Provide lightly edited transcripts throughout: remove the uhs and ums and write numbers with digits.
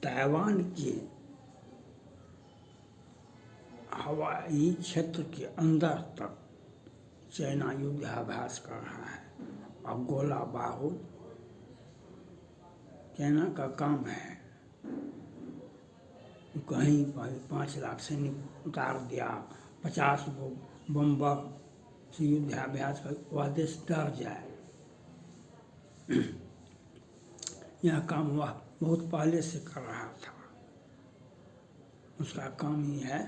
Taiwan के हवाई क्षेत्र के अंदर तक चाइना युद्धाभ्यास कर रहा है और गोला बारूद चाइना का काम है। कहीं पर 5 लाख सैनिक उतार दिया, 50 गो बम्बर से युद्धाभ्यास कर वह देश डर जाए। यह काम वह बहुत पहले से कर रहा था। उसका काम ही है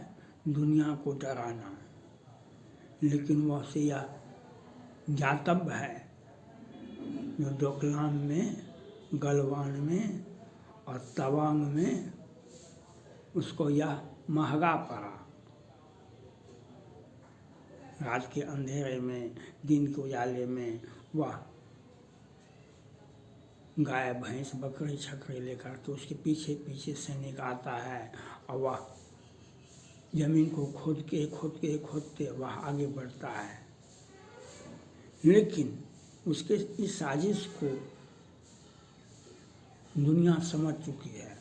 दुनिया को डराना, लेकिन वह से यह ज्ञातव्य है जो डोकलाम में, गलवान में और तवांग में उसको यह महंगा पड़ा। रात के अंधेरे में, दिन के उजाले में वह गाय भैंस बकरी छकरी लेकर के उसके पीछे पीछे सैनिक आता है और वह जमीन को खोदते वह आगे बढ़ता है। लेकिन उसके इस साजिश को दुनिया समझ चुकी है।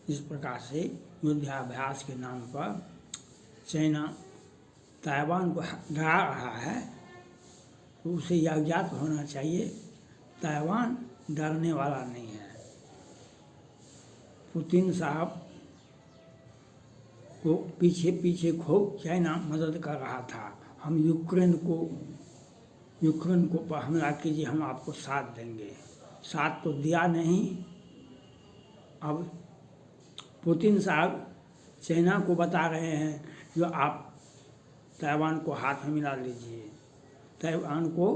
इस प्रकार से युद्धाभ्यास के नाम पर चाइना ताइवान को डरा रहा है, तो उसे यह ज्ञात होना चाहिए ताइवान डरने वाला नहीं है। पुतिन साहब को पीछे पीछे खूब चाइना मदद कर रहा था। हम यूक्रेन को पर हमला कीजिए, हम आपको साथ देंगे। साथ तो दिया नहीं। अब पुतिन साहब चाइना को बता रहे हैं जो आप ताइवान को हाथ में मिला लीजिए, ताइवान को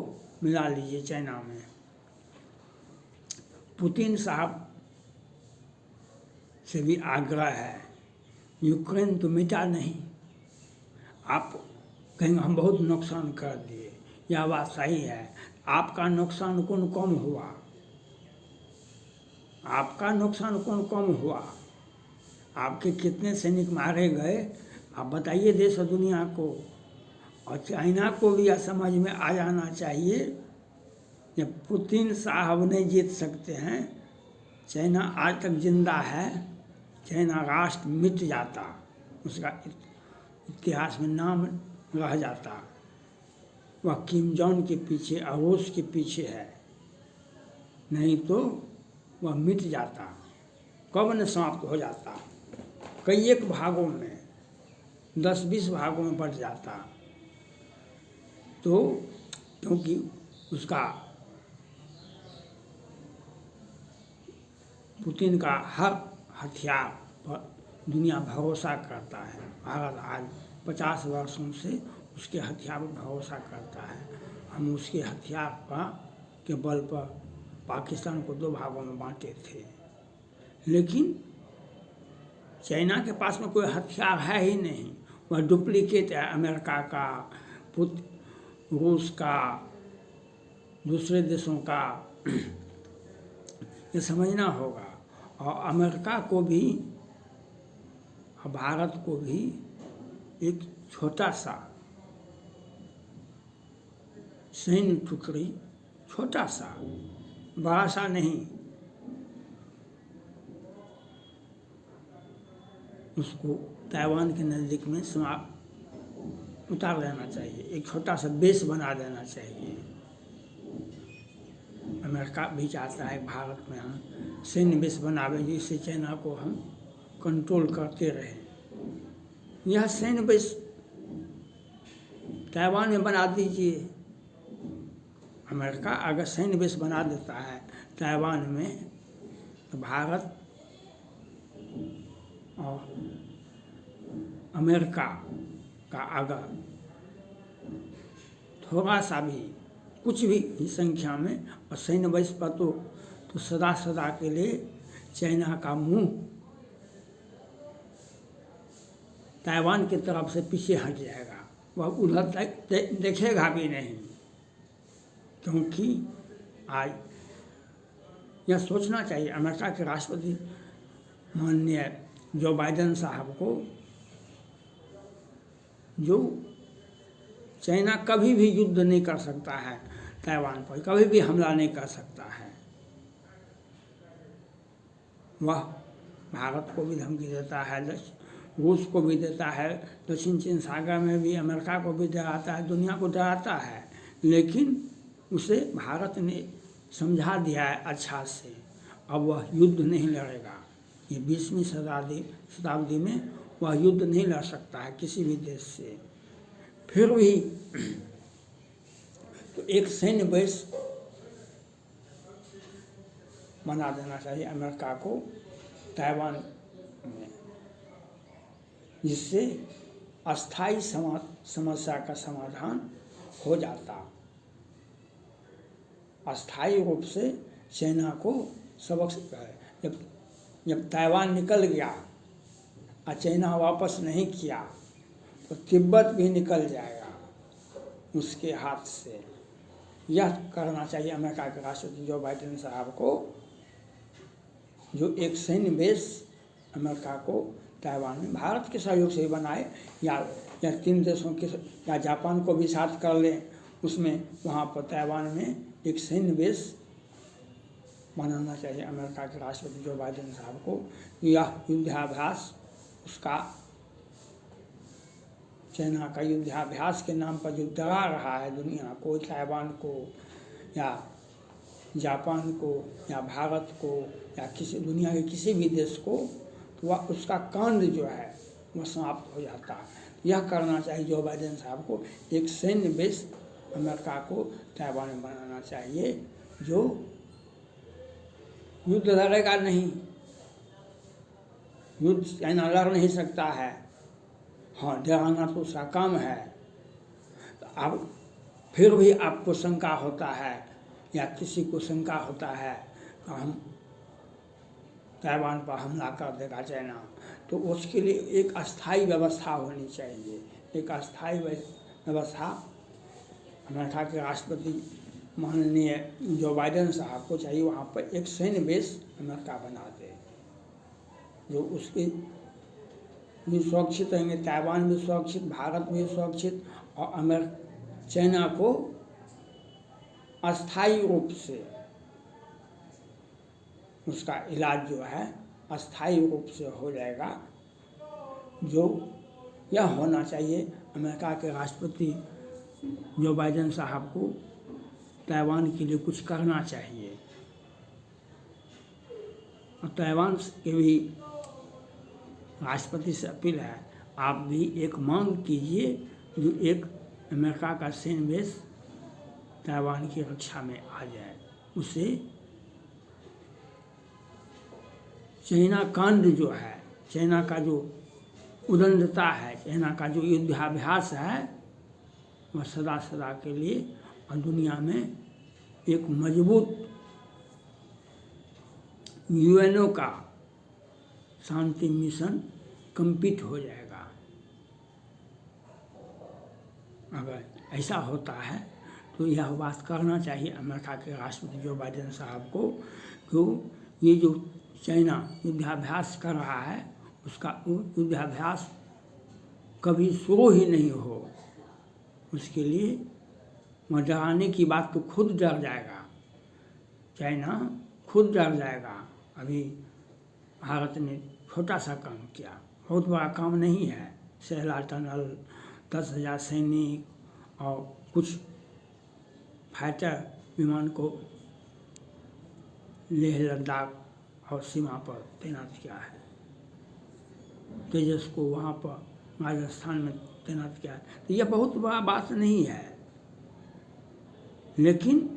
मिला लीजिए चाइना में। पुतिन साहब से भी आग्रह है, यूक्रेन तो मिटा नहीं, आप कहेंगे हम बहुत नुकसान कर दिए। यह बात सही है। आपका नुकसान कौन कम हुआ? आपका नुकसान कौन कम हुआ? आपके कितने सैनिक मारे गए आप बताइए देश और दुनिया को। और चाइना को भी यह समझ में आ जाना चाहिए कि पुतिन साहब नहीं जीत सकते हैं। चाइना आज तक जिंदा है। चाइना राष्ट्र मिट जाता, उसका इतिहास में नाम रह जाता। वह किम जोंग के पीछे, रूस के पीछे है, नहीं तो वह मिट जाता, कब न समाप्त हो जाता। कई एक भागों में, 10-20 भागों में बट जाता। तो क्योंकि उसका पुतिन का हर हथियार पर दुनिया भरोसा करता है। भारत आज 50 वर्षों से उसके हथियार पर भरोसा करता है। हम उसके हथियार के बल पर पाकिस्तान को 2 भागों में बांटे थे। लेकिन चाइना के पास में कोई हथियार है ही नहीं। वह डुप्लीकेट है अमेरिका का, रूस का, दूसरे देशों का। ये समझना होगा। और अमेरिका को भी और भारत को भी एक छोटा सा सैन्य टुकड़ी, छोटा सा, बड़ा सा नहीं, उसको ताइवान के नज़दीक में उतार देना चाहिए। एक छोटा सा बेस बना देना चाहिए। अमेरिका भी चाहता है भारत में हम सैन्य बेस बनावे, जिससे चाइना को हम कंट्रोल करते रहें। यह सैन्य बेस ताइवान में बना दीजिए। अमेरिका अगर सैन्य बेस बना देता है ताइवान में, तो भारत और अमेरिका का अगर थोड़ा सा भी, कुछ भी संख्या में और सैन्य बेस पर तो सदा सदा के लिए चाइना का मुंह ताइवान की तरफ से पीछे हट जाएगा। वह उधर तक देखेगा भी नहीं। क्योंकि आज यह सोचना चाहिए अमेरिका के राष्ट्रपति माननीय जो बाइडेन साहब को, जो चाइना कभी भी युद्ध नहीं कर सकता है ताइवान पर, कभी भी हमला नहीं कर सकता है। वह भारत को भी धमकी देता है, रूस को भी देता है, दक्षिण चीन सागर में भी अमेरिका को भी डराता है, दुनिया को डराता है। लेकिन उसे भारत ने समझा दिया है अच्छा से, अब वह युद्ध नहीं लड़ेगा। ये 20वीं शताब्दी में वह युद्ध नहीं लड़ सकता है किसी भी देश से। फिर भी तो एक सैन्य बेस बना देना चाहिए अमेरिका को ताइवान में, जिससे अस्थायी समस्या का समाधान हो जाता। अस्थायी रूप से चाइना को सबक जब ताइवान निकल गया और चाइना वापस नहीं किया तो तिब्बत भी निकल जाएगा उसके हाथ से। यह करना चाहिए अमेरिका के राष्ट्रपति जो बाइडेन साहब को, जो एक सैन्य बेस अमेरिका को ताइवान में भारत के सहयोग से ही बनाए, या 3 देशों के या जापान को भी साथ कर लें उसमें, वहाँ पर ताइवान में एक सैन्य बेस बनाना चाहिए अमेरिका के राष्ट्रपति जो बाइडेन साहब को। यह युद्धाभ्यास उसका चाइना का युद्धाभ्यास के नाम पर जो डरा रहा है दुनिया को, ताइवान को या जापान को या भारत को या किसी दुनिया के किसी भी देश को, तो वह उसका कांड जो है वह समाप्त हो जाता है। यह करना चाहिए जो बाइडेन साहब को, एक सैन्य बेस अमेरिका को ताइवान में बनाना चाहिए जो युद्ध लड़ेगा नहीं। युद्ध चाइना लड़ नहीं सकता है, हाँ डराना तो उसका काम है। तो अब फिर भी आपको शंका होता है या किसी को शंका होता है तो हम ताइवान पर हमला कर देगा चाइना, तो उसके लिए एक अस्थायी व्यवस्था होनी चाहिए। एक अस्थायी व्यवस्था अमेरिका के राष्ट्रपति माननीय जो बाइडेन साहब को चाहिए, वहाँ पर एक सैन्य बेस अमेरिका बना दे जो उसके भी सुरक्षित रहेंगे, ताइवान भी सुरक्षित, भारत भी सुरक्षित, और चाइना को अस्थायी रूप से उसका इलाज जो है अस्थायी रूप से हो जाएगा। जो यह होना चाहिए अमेरिका के राष्ट्रपति जो बाइडेन साहब को ताइवान के लिए कुछ करना चाहिए। और ताइवान के भी राष्ट्रपति से अपील है, आप भी एक मांग कीजिए जो एक अमेरिका का सैन्य बेस ताइवान की रक्षा में आ जाए। उससे चाइना कांड जो है, चाइना का जो उदंडता है, चाइना का जो युद्धाभ्यास है, वह सदा सदा के लिए और दुनिया में एक मजबूत यूएनओ का शांति मिशन कंप्लीट हो जाएगा। अगर ऐसा होता है तो यह बात करना चाहिए अमेरिका के राष्ट्रपति जो बाइडेन साहब को, क्यों ये जो चाइना युद्धाभ्यास कर रहा है उसका युद्धाभ्यास कभी शुरू ही नहीं हो, उसके लिए वह डराने की बात तो खुद डर जाएगा, चाइना खुद डर जाएगा। अभी भारत ने छोटा सा काम किया, बहुत बड़ा काम नहीं है, सेहला टनल, 10,000 सैनिक और कुछ फाइटर विमान को लेह लद्दाख और सीमा पर तैनात किया है, तेजस को वहाँ पर राजस्थान में तैनात किया है। तो यह बहुत बड़ा बात नहीं है, लेकिन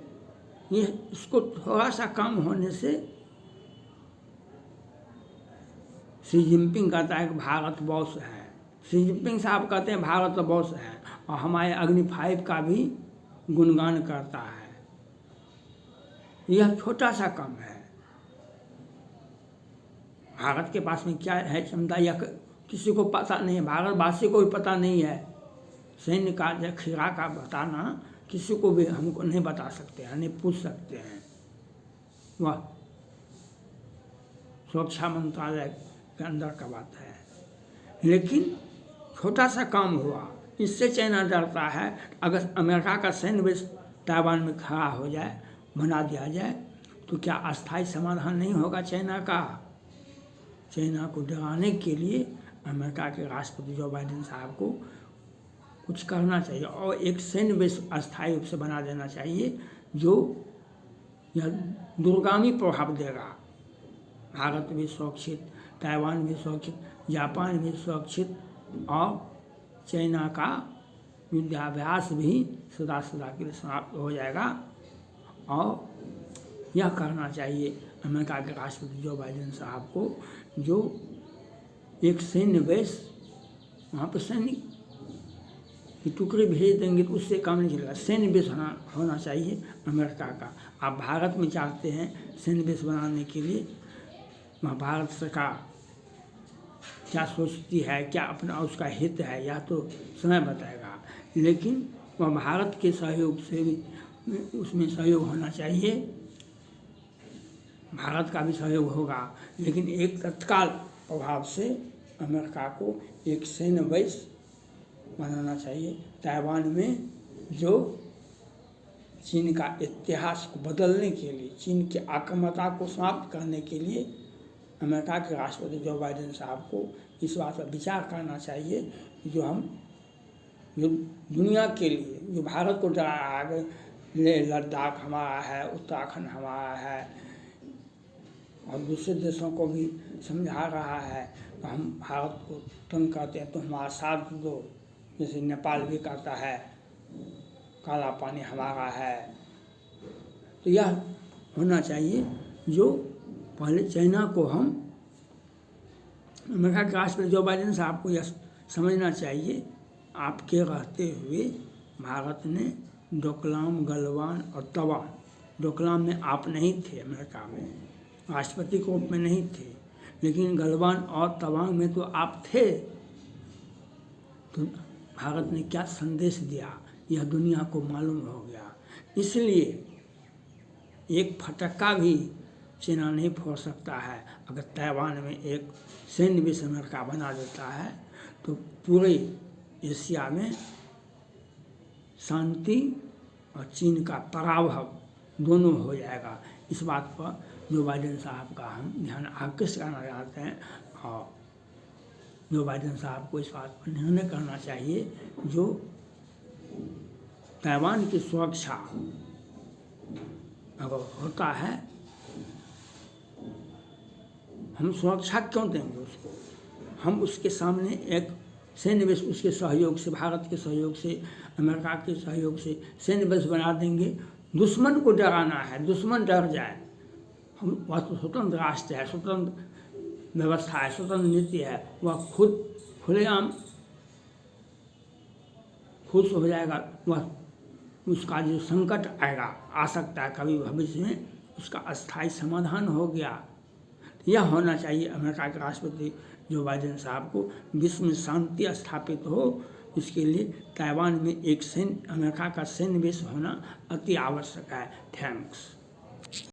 ये इसको थोड़ा सा काम होने से शी जिनपिंग कहता है कि भारत बॉस है, शी जिनपिंग साहब कहते हैं भारत बॉस है, और हमारे अग्नि 5 का भी गुणगान करता है। यह छोटा सा काम है, भारत के पास में क्या है क्षमता यह किसी को पता नहीं है, भारतवासी को भी पता नहीं है। सैन्य कार्य खिरा का बताना किसी को भी हमको नहीं बता सकते हैं, नहीं पूछ सकते हैं, वह सुरक्षा मंत्रालय के अंदर का बात है। लेकिन छोटा सा काम हुआ, इससे चाइना डरता है। अगर अमेरिका का सैन्य बेस ताइवान में खड़ा हो जाए, बना दिया जाए, तो क्या अस्थायी समाधान नहीं होगा चाइना का? चाइना को डराने के लिए अमेरिका के राष्ट्रपति जो बाइडेन साहब को कुछ करना चाहिए और एक सैन्य बेस अस्थायी रूप से बना देना चाहिए जो यह दूरगामी प्रभाव देगा। भारत भी सुरक्षित, ताइवान भी सुरक्षित, जापान भी सुरक्षित और चाइना का युद्धाभ्यास भी सदा के लिए समाप्त हो जाएगा। और यह करना चाहिए अमेरिका के राष्ट्रपति जो बाइडेन साहब को, जो एक सैन्य बेस वहाँ पर सैनिक की टुकड़ी भेज देंगे तो उससे काम नहीं चलेगा। सैन्य बेस होना चाहिए अमेरिका का। आप भारत में चाहते हैं सैन्य बेस बनाने के लिए, वहाँ भारत सरकार क्या सोचती है, क्या अपना उसका हित है, या तो समय बताएगा, लेकिन वह भारत के सहयोग से भी उसमें सहयोग होना चाहिए। भारत का भी सहयोग होगा, लेकिन एक तत्काल प्रभाव से अमेरिका को एक सैन्य बेस बनाना चाहिए ताइवान में, जो चीन का इतिहास को बदलने के लिए, चीन की आक्रामकता को समाप्त करने के लिए अमेरिका के राष्ट्रपति जो बाइडेन साहब को इस बात पर विचार करना चाहिए कि जो दुनिया के लिए जो भारत को डरा है, लद्दाख हमारा है, उत्तराखंड हमारा है, और दूसरे देशों को भी समझा रहा है तो हम भारत को तंग करते हैं तो हमारा साथ दो, जैसे नेपाल भी कहता है काला पानी हमारा है। तो यह होना चाहिए जो पहले चाइना को हम, अमेरिका के राष्ट्रपति जो बाइडेन साहब को यह समझना चाहिए, आपके रहते हुए भारत ने डोकलाम, गलवान और तवांग, डोकलाम में आप नहीं थे, अमेरिका में राष्ट्रपति के रूप में नहीं थे, लेकिन गलवान और तवांग में तो आप थे। तो भारत ने क्या संदेश दिया यह दुनिया को मालूम हो गया। इसलिए एक फटक्का भी चाइना नहीं फोड़ सकता है। अगर ताइवान में एक सैन्य बेस अमेरिका बना देता है तो पूरे एशिया में शांति और चीन का पराभव दोनों हो जाएगा। इस बात पर जो बाइडेन साहब का हम ध्यान आकृष्ट करना चाहते हैं, और जो बाइडेन साहब को इस बात पर निर्णय करना चाहिए जो ताइवान की सुरक्षा अगर होता है, हम सुरक्षा क्यों देंगे उसको, हम उसके सामने एक सैन्य बेस उसके सहयोग से, भारत के सहयोग से, अमेरिका के सहयोग से सैन्य बेस बना देंगे। दुश्मन को डराना है, दुश्मन डर जाए। हम वह तो स्वतंत्र राष्ट्र है, स्वतंत्र व्यवस्था है, स्वतंत्र नीति है, वह खुद खुलेआम खुश हो जाएगा। वह उसका जो संकट आएगा, आ सकता है कभी भविष्य में, उसका अस्थायी समाधान हो गया। यह होना चाहिए अमेरिका के राष्ट्रपति जो बाइडेन साहब को, विश्व में शांति स्थापित हो, इसके लिए ताइवान में एक अमेरिका का सैन्य बेस होना अति आवश्यक है। थैंक्स।